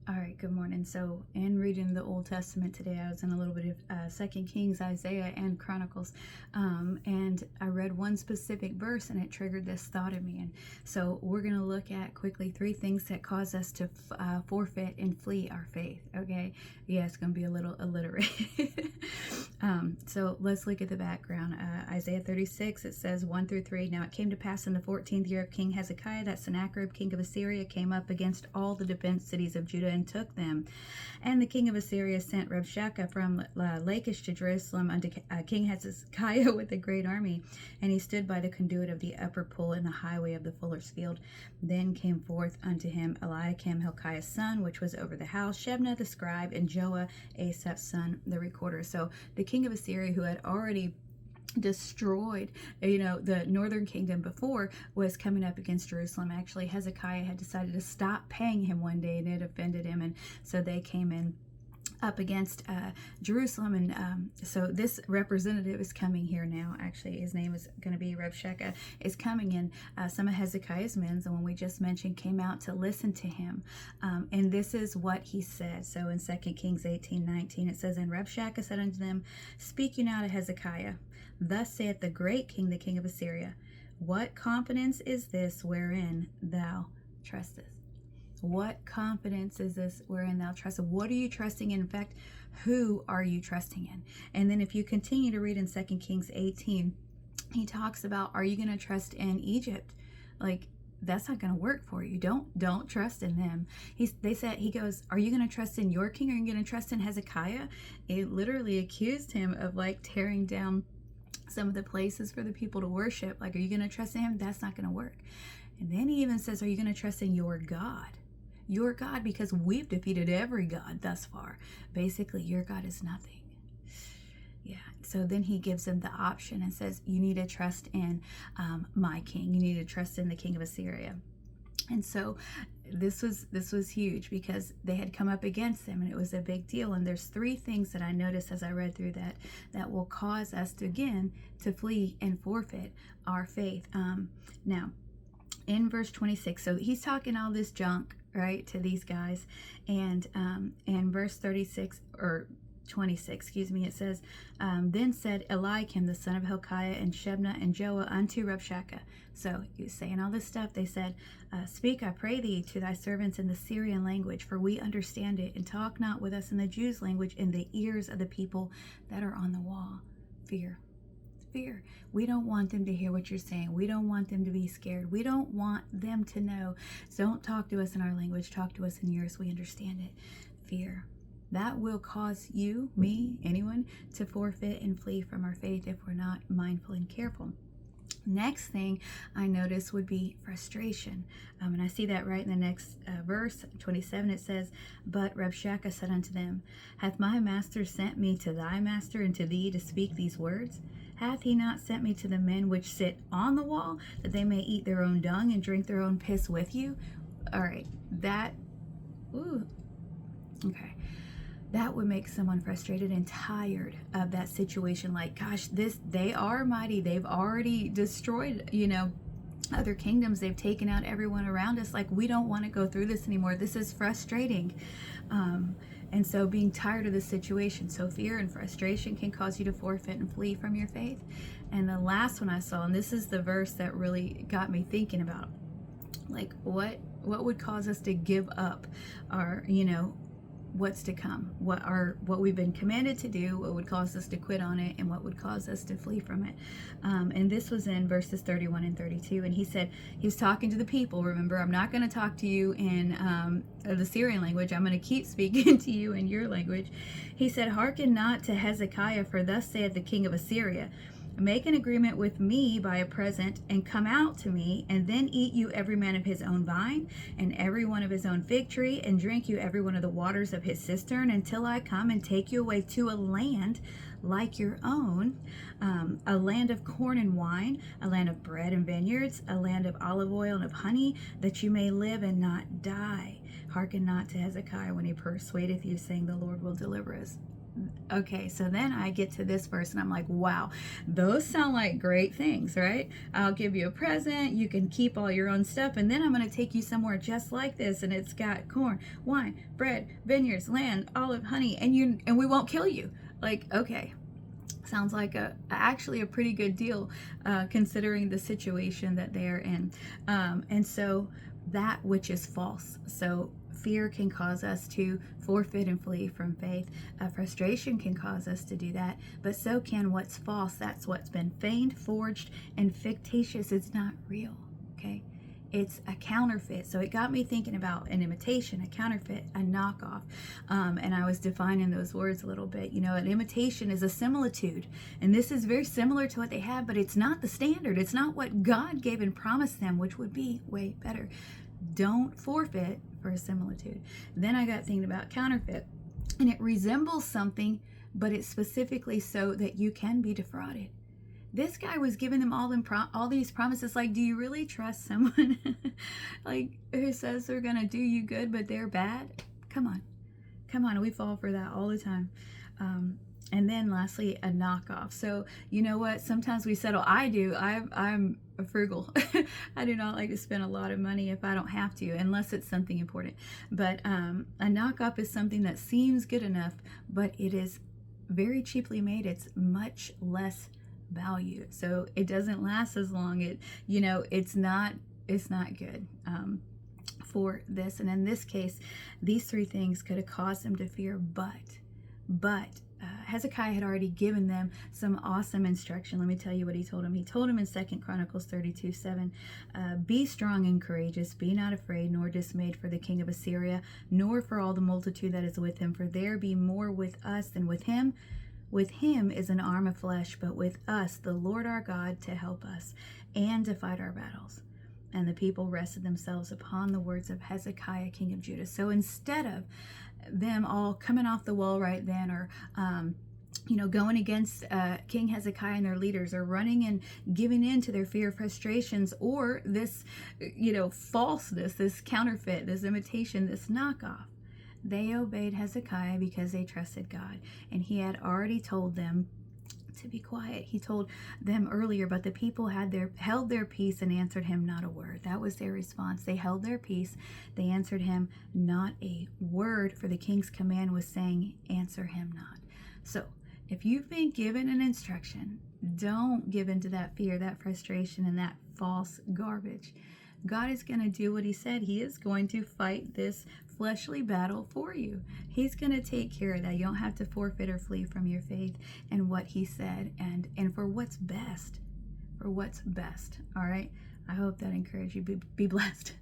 All right, good morning. So, in reading the Old Testament today, I was in a little bit of Second Kings, Isaiah, and Chronicles, and I read one specific verse, and it triggered this thought in me. And so, we're going to look at quickly three things that cause us to forfeit and flee our faith. Okay, yeah, it's going to be a little illiterate. So let's look at the background. Isaiah 36, it says 1-3. Now it came to pass in the 14th year of King Hezekiah that Sennacherib, king of Assyria, came up against all the defense cities of Judah and took them. And the king of Assyria sent Rabshakeh from Lachish to Jerusalem unto King Hezekiah with a great army. And he stood by the conduit of the upper pool in the highway of the fuller's field. Then came forth unto him Eliakim, Hilkiah's son, which was over the house, Shebna the scribe, and Joah, Asaph's son, the recorder. So the king of Assyria, who had already destroyed the northern kingdom before, was coming up against Jerusalem. Actually, Hezekiah had decided to stop paying him one day, and it offended him, and so they came in up against Jerusalem. And so this representative is coming here now. Actually, his name is going to be Rabshakeh, is coming in. Some of Hezekiah's men, the one we just mentioned, came out to listen to him, and this is what he said. So in 2 Kings 18:19, it says, And Rabshakeh said unto them, Speak you now to Hezekiah. Thus saith the great king, the king of Assyria, What confidence is this wherein thou trustest? What confidence is this wherein thou trustest? What are you trusting in? In fact, who are you trusting in? And then if you continue to read in 2 Kings 18, he talks about, are you going to trust in Egypt? Like, that's not going to work for you. Don't trust in them. He goes, are you going to trust in your king? Or are you going to trust in Hezekiah? It literally accused him of like tearing down some of the places for the people to worship. Like, are you going to trust in him? That's not going to work. And then he even says, are you going to trust in your God? Your God, because we've defeated every God thus far. Basically, your God is nothing. Yeah. So then he gives them the option and says, you need to trust in my king. You need to trust in the king of Assyria. And so this was huge because they had come up against them, and it was a big deal. And there's three things that I noticed as I read through that will cause us to, again, to flee and forfeit our faith. Now, in verse 26, so he's talking all this junk, right, to these guys, and in verse 36 or 26, it says, then said Eliakim the son of Hilkiah and Shebna and Joah unto Rabshakeh. So he was saying all this stuff. They said, Speak, I pray thee, to thy servants in the Syrian language, for we understand it, and talk not with us in the Jews' language in the ears of the people that are on the wall. Fear. We don't want them to hear what you're saying. We don't want them to be scared. We don't want them to know. So don't talk to us in our language. Talk to us in yours. We understand it. Fear. That will cause you, me, anyone, to forfeit and flee from our faith if we're not mindful and careful. Next thing I notice would be frustration. And I see that right in the next verse, 27. It says, But Rabshakeh said unto them, Hath my master sent me to thy master and to thee to speak these words? Hath he not sent me to the men which sit on the wall, that they may eat their own dung and drink their own piss with you? All right, okay. That would make someone frustrated and tired of that situation. Like, gosh, they are mighty. They've already destroyed, other kingdoms. They've taken out everyone around us. Like, we don't want to go through this anymore. This is frustrating. And so being tired of this situation. So fear and frustration can cause you to forfeit and flee from your faith. And the last one I saw, and this is the verse that really got me thinking about, like, what would cause us to give up our, what's to come, what we've been commanded to do, what would cause us to quit on it, and what would cause us to flee from it. And this was in verses 31 and 32. And he said, he was talking to the people. Remember, I'm not going to talk to you in the Syrian language. I'm going to keep speaking to you in your language. He said, Hearken not to Hezekiah, for thus saith the king of Assyria, Make an agreement with me by a present, and come out to me, and then eat you every man of his own vine, and every one of his own fig tree, and drink you every one of the waters of his cistern, until I come and take you away to a land like your own, a land of corn and wine, a land of bread and vineyards, a land of olive oil and of honey, that you may live and not die. Hearken not to Hezekiah when he persuadeth you, saying, The Lord will deliver us. Okay, so then I get to this verse and I'm like, wow, those sound like great things, right? I'll give you a present, you can keep all your own stuff, and then I'm going to take you somewhere just like this, and it's got corn, wine, bread, vineyards, land, olive, honey, and we won't kill you. Like, okay, sounds like actually a pretty good deal, considering the situation that they're in. And so that which is false. So fear can cause us to forfeit and flee from faith. Frustration can cause us to do that, but so can what's false. That's what's been feigned, forged, and fictitious. It's not real, okay? It's a counterfeit. So it got me thinking about an imitation, a counterfeit, a knockoff. And I was defining those words a little bit. You know, an imitation is a similitude. And this is very similar to what they have, but it's not the standard. It's not what God gave and promised them, which would be way better. Don't forfeit for a similitude. Then I got thinking about counterfeit. And it resembles something, but it's specifically so that you can be defrauded. This guy was giving them all these promises. Like, do you really trust someone like who says they're gonna do you good but they're bad? Come on, we fall for that all the time. And then lastly, a knockoff. So you know what, sometimes we settle. I'm frugal. I do not like to spend a lot of money if I don't have to, unless it's something important. But a knockoff is something that seems good enough, but it is very cheaply made. It's much less value, so it doesn't last as long. It's not good for this. And in this case, these three things could have caused them to fear, but Hezekiah had already given them some awesome instruction. Let me tell you what he told him. He told him in 2 Chronicles 32:7, be strong and courageous, be not afraid nor dismayed for the king of Assyria, nor for all the multitude that is with him, for there be more with us than with him. With him is an arm of flesh, but with us the Lord our God to help us and to fight our battles. And the people rested themselves upon the words of Hezekiah, king of Judah. So instead of them all coming off the wall right then, or going against King Hezekiah and their leaders, or running and giving in to their fear, frustrations, or this falseness, this counterfeit, this imitation, this knockoff, they obeyed Hezekiah because they trusted God. And he had already told them to be quiet. He told them earlier, but the people held their peace and answered him not a word. That was their response. They held their peace. They answered him not a word, for the king's command was saying, answer him not. So if you've been given an instruction, don't give in to that fear, that frustration, and that false garbage. God is going to do what he said. He is going to fight this fleshly battle for you. He's going to take care of that. You don't have to forfeit or flee from your faith and what he said, and for what's best. For what's best. All right? I hope that encouraged you. Be blessed.